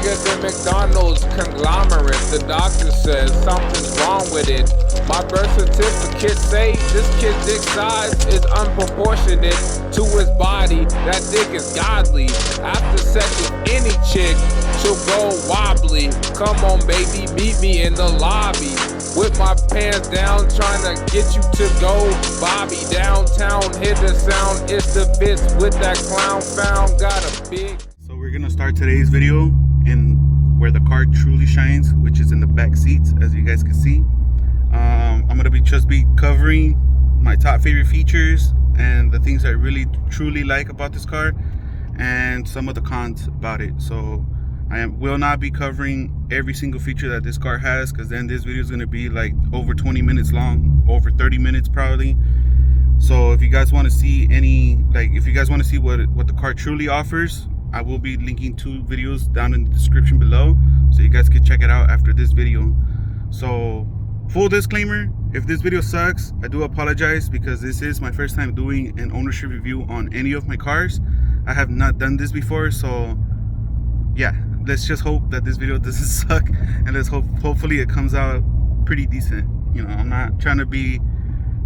bigger than McDonald's conglomerate. The doctor says something's wrong with it. My birth certificate say this kid's dick size is unproportionate to his body. That dick is godly. After sex with any chick, she'll go wobbly. Come on baby, meet me in the lobby. With my pants down, trying to get you to go. Bobby downtown, hit the sound. It's the Witz with that clown found. Got a big. So we're gonna start today's video in where the car truly shines, which is in the back seats, as you guys can see. I'm gonna be covering my top favorite features and the things I really truly like about this car, and some of the cons about it. So I will not be covering every single feature that this car has, because then this video is going to be like over 20 minutes long, over 30 minutes probably. So if you guys want to see if you guys want to see what the car truly offers, I will be linking 2 videos down in the description below, so you guys can check it out after this video. So full disclaimer, if this video sucks, I do apologize, because this is my first time doing an ownership review on any of my cars. I have not done this before, so yeah, let's just hope that this video doesn't suck, and hopefully it comes out pretty decent. You know, I'm not trying to be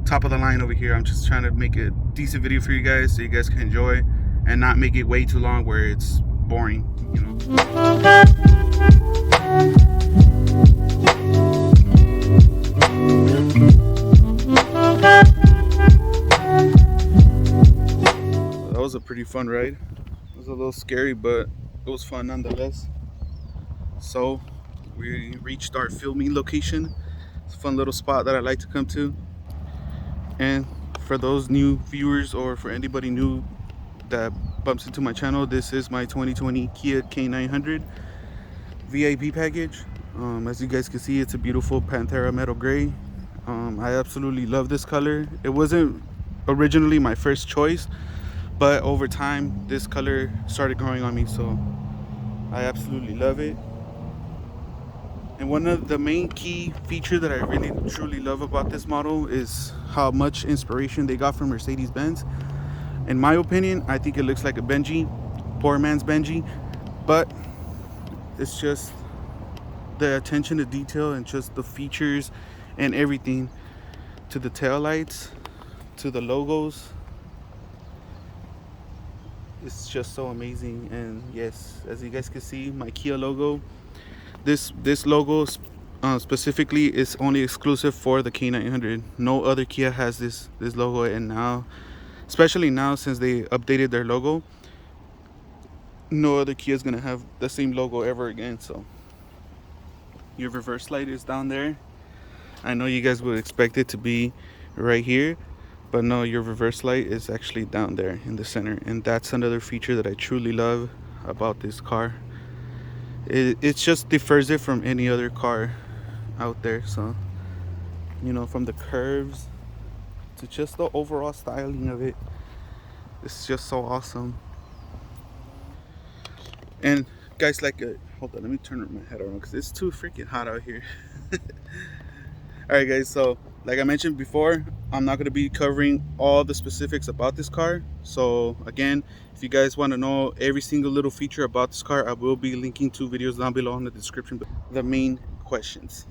top of the line over here. I'm just trying to make a decent video for you guys so you guys can enjoy, and not make it way too long where it's boring, you know. That was a pretty fun ride. It was a little scary, but it was fun nonetheless. So we reached our filming location. It's a fun little spot that I like to come to. And for those new viewers, or for anybody new that bumps into my channel, this is my 2020 Kia K900 VIP package. As you guys can see, it's a beautiful Panthera metal gray. I absolutely love this color. It wasn't originally my first choice, but over time this color started growing on me, so I absolutely love it. And one of the main key features that I really truly love about this model is how much inspiration they got from Mercedes-Benz. In my opinion, I think it looks like a Benji, poor man's Benji, but it's just the attention to detail and just the features and everything, to the tail lights, to the logos. It's just so amazing. And yes, as you guys can see, my Kia logo, this logo specifically is only exclusive for the K900. No other Kia has this logo, and now, especially now since they updated their logo, no other Kia is gonna have the same logo ever again. So your reverse light is down there. I know you guys would expect it to be right here, but no, your reverse light is actually down there in the center, and that's another feature that I truly love about this car. It just differs it from any other car out there. So, you know, from the curves to just the overall styling of it, it's just so awesome. And guys, hold on, let me turn my head around because it's too freaking hot out here. Alright guys, so like I mentioned before, I'm not going to be covering all the specifics about this car. So again, if you guys want to know every single little feature about this car, I will be linking 2 videos down below in the description. The main questions: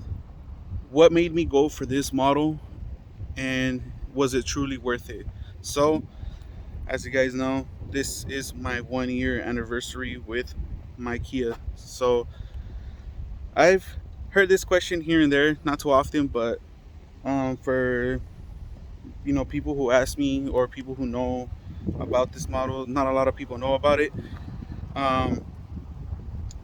what made me go for this model, and was it truly worth it? So as you guys know, this is my 1-year anniversary with my Kia. So I've heard this question here and there, not too often, but for people who ask me, or people who know about this model, not a lot of people know about it.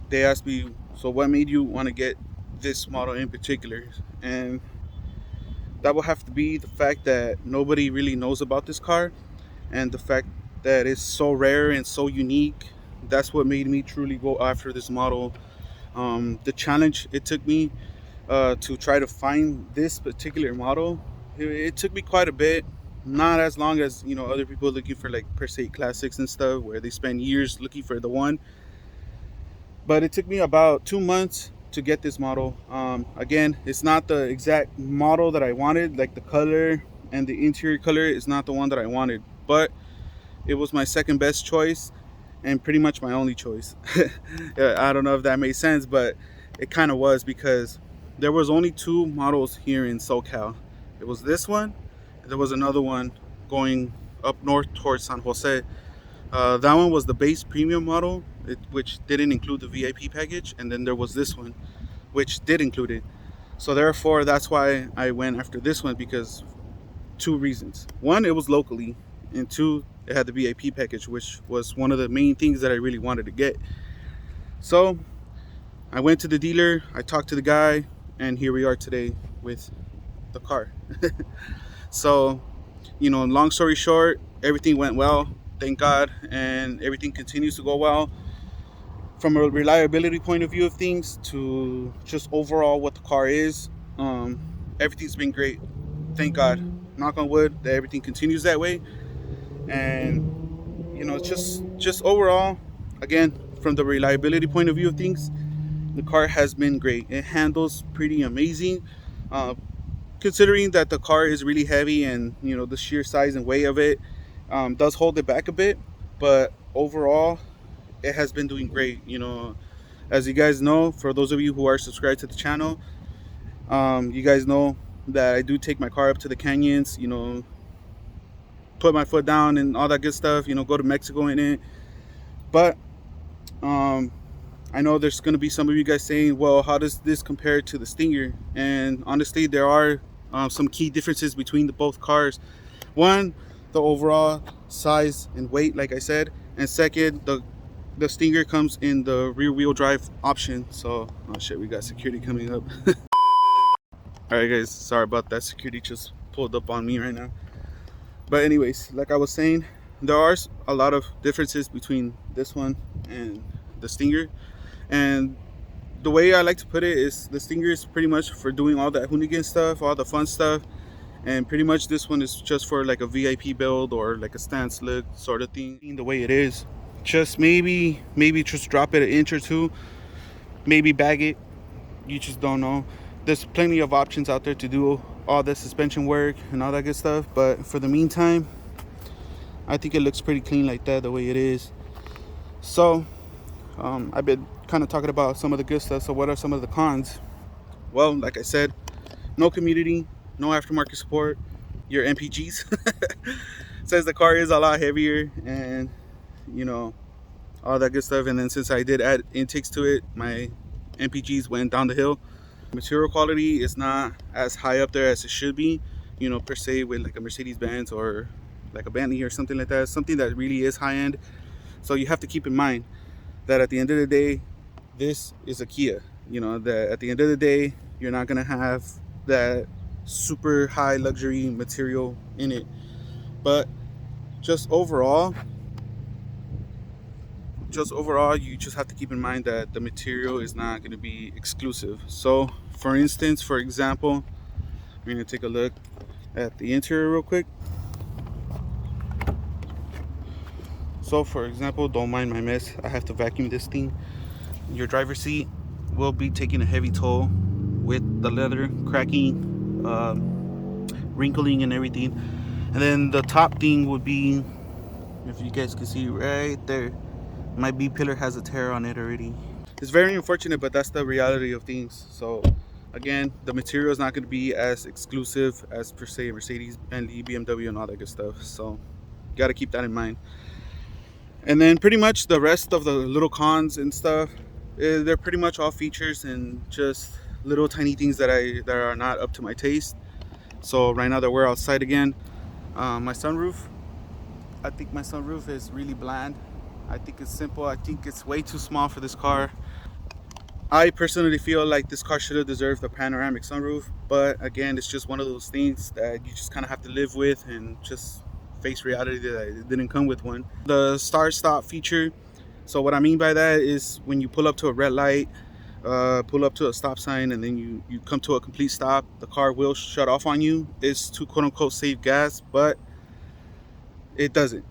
They ask me, so what made you want to get this model in particular? And that will have to be the fact that nobody really knows about this car, and the fact that it's so rare and so unique. That's what made me truly go after this model. The challenge it took me to try to find this particular model, it took me quite a bit. Not as long as other people looking for like per se classics and stuff, where they spend years looking for the one. But it took me about 2 months to get this model. Again, it's not the exact model that I wanted. Like the color and the interior color is not the one that I wanted, but it was my second best choice. and pretty much my only choice. I don't know if that made sense, but it kind of was, because there was only two models here in SoCal. It was this one, and there was another one going up north towards San Jose. That one was the base premium model, which didn't include the VIP package, and then there was this one, which did include it. So therefore, that's why I went after this one, because two reasons. One, it was locally, and two, it had the VIP package, which was one of the main things that I really wanted to get. So I went to the dealer, I talked to the guy, and here we are today with the car. So, long story short, everything went well, thank God, and everything continues to go well. From a reliability point of view of things to just overall what the car is, everything's been great, thank God. Knock on wood that everything continues that way. And just overall, again, from the reliability point of view of things, the car has been great. It handles pretty amazing, considering that the car is really heavy, and the sheer size and weight of it does hold it back a bit. But overall, it has been doing great. As you guys know, for those of you who are subscribed to the channel, you guys know that I do take my car up to the canyons, put my foot down and all that good stuff, go to Mexico in it. But I know there's going to be some of you guys saying, well, how does this compare to the Stinger? And honestly, there are some key differences between the both cars. One, the overall size and weight, like I said, and second, the Stinger comes in the rear wheel drive option. So, oh shit, we got security coming up. All right, guys, sorry about that. Security just pulled up on me right now. But anyways, like I was saying, there are a lot of differences between this one and the Stinger. And the way I like to put it is, the Stinger is pretty much for doing all that hoonigan stuff, all the fun stuff. And pretty much this one is just for like a VIP build or like a stand slick sort of thing. The way it is, just maybe just drop it an inch or two, maybe bag it. You just don't know. There's plenty of options out there to do all the suspension work and all that good stuff, but for the meantime, I think it looks pretty clean like that, the way it is. So I've been kind of talking about some of the good stuff. So what are some of the cons? Well, like I said, no community, no aftermarket support. Your MPGs says the car is a lot heavier, and all that good stuff. And then since I did add intakes to it, my MPGs went down the hill. Material quality is not as high up there as it should be, per se, with like a Mercedes-Benz or like a Bentley or something like that, something that really is high end. So you have to keep in mind that at the end of the day, this is a Kia. That at the end of the day, you're not gonna have that super high luxury material in it. But just overall, you just have to keep in mind that the material is not going to be exclusive. So for example, we're going to take a look at the interior real quick. So for example, don't mind my mess, I have to vacuum this thing. Your driver's seat will be taking a heavy toll with the leather cracking, wrinkling and everything. And then the top thing would be, if you guys can see right there, my B pillar has a tear on it already. It's very unfortunate, but that's the reality of things. So again, the material is not going to be as exclusive as per se Mercedes, Bentley, BMW, and all that good stuff. So you got to keep that in mind. And then pretty much the rest of the little cons and stuff, they're pretty much all features and just little tiny things that are not up to my taste. So right now that we're outside again, my sunroof, I think my sunroof is really bland. I think it's simple. I think it's way too small for this car. I personally feel like this car should have deserved a panoramic sunroof, but again, it's just one of those things that you just kind of have to live with and just face reality that it didn't come with one. The start stop feature, so what I mean by that is when you pull up to a red light, pull up to a stop sign, and then you come to a complete stop, the car will shut off on you. It's to quote unquote save gas, but it doesn't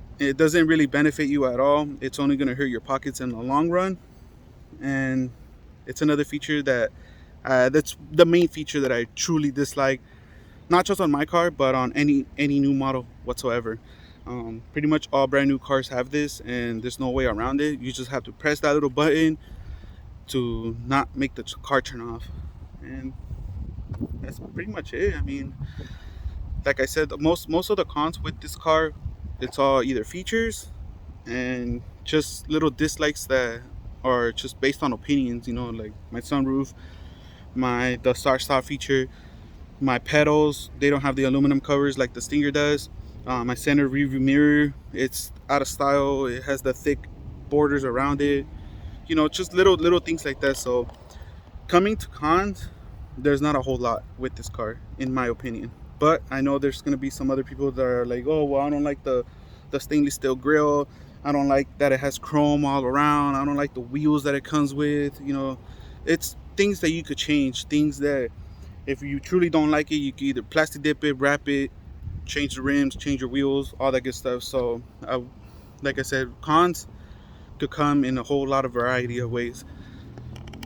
really benefit you at all. It's only going to hurt your pockets in the long run. And it's another feature that that's the main feature that I truly dislike, not just on my car, but on any new model whatsoever. Pretty much all brand new cars have this, and there's no way around it. You just have to press that little button to not make the car turn off, and that's pretty much it. I mean, like I said, most of the cons with this car, it's all either features and just little dislikes that are just based on opinions. You know, like my sunroof, the start-stop feature, my pedals, they don't have the aluminum covers like the Stinger does. My center rearview mirror, it's out of style. It has the thick borders around it. You know, just little things like that. So coming to cons, there's not a whole lot with this car, in my opinion. But I know there's gonna be some other people that are like, oh well, I don't like the stainless steel grille. I don't like that it has chrome all around. I don't like the wheels that it comes with. You know, it's things that you could change. Things that if you truly don't like it, you can either plastic dip it, wrap it, change the rims, change your wheels, all that good stuff. So like I said, cons could come in a whole lot of variety of ways.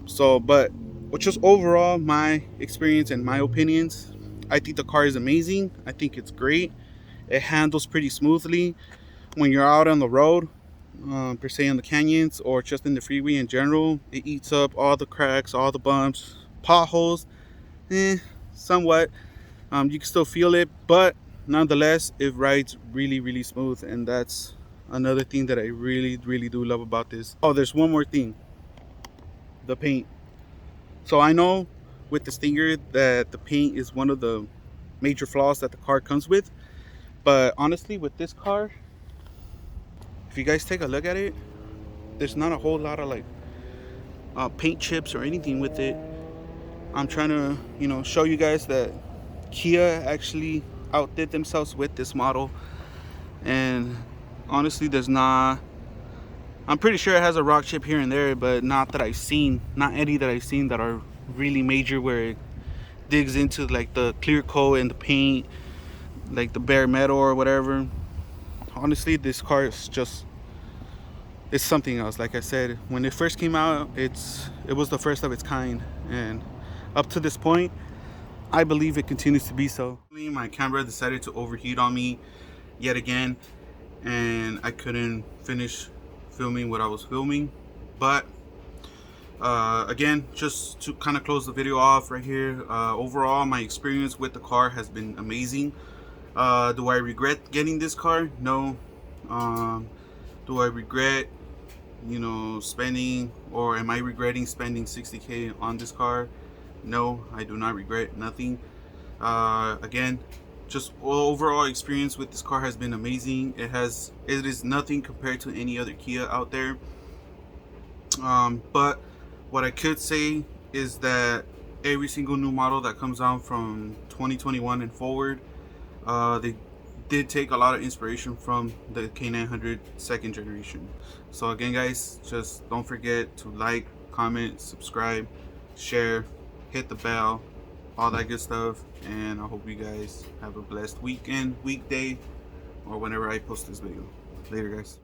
So, but just overall, my experience and my opinions, I think the car is amazing. I think it's great. It handles pretty smoothly when you're out on the road, per se in the canyons or just in the freeway in general. It eats up all the cracks, all the bumps, potholes. Somewhat. You can still feel it, but nonetheless, it rides really smooth, and that's another thing that I really do love about this. Oh, there's one more thing: the paint. So I know with the Stinger that the paint is one of the major flaws that the car comes with, but honestly, with this car, if you guys take a look at it, there's not a whole lot of like paint chips or anything with it. I'm trying to, you know, show you guys that Kia actually outdid themselves with this model, and honestly, there's not. I'm pretty sure it has a rock chip here and there, but not that I've seen. Not any that I've seen that are really major, where it digs into like the clear coat and the paint, like the bare metal or whatever. Honestly, this car is just, it's something else. Like I said, when it first came out, it was the first of its kind, and up to this point, I believe it continues to be so. My camera decided to overheat on me yet again, and I couldn't finish filming what I was filming. But again, just to kind of close the video off right here, overall my experience with the car has been amazing. Do I regret getting this car? No. Do I regret, you know, spending, or am I regretting spending $60K on this car? No, I do not regret nothing. Again, just overall experience with this car has been amazing. It is nothing compared to any other Kia out there. But what I could say is that every single new model that comes out from 2021 and forward, they did take a lot of inspiration from the K900 second generation. So again, guys, just don't forget to like, comment, subscribe, share, hit the bell, all that good stuff. And I hope you guys have a blessed weekend, weekday, or whenever I post this video. Later, guys.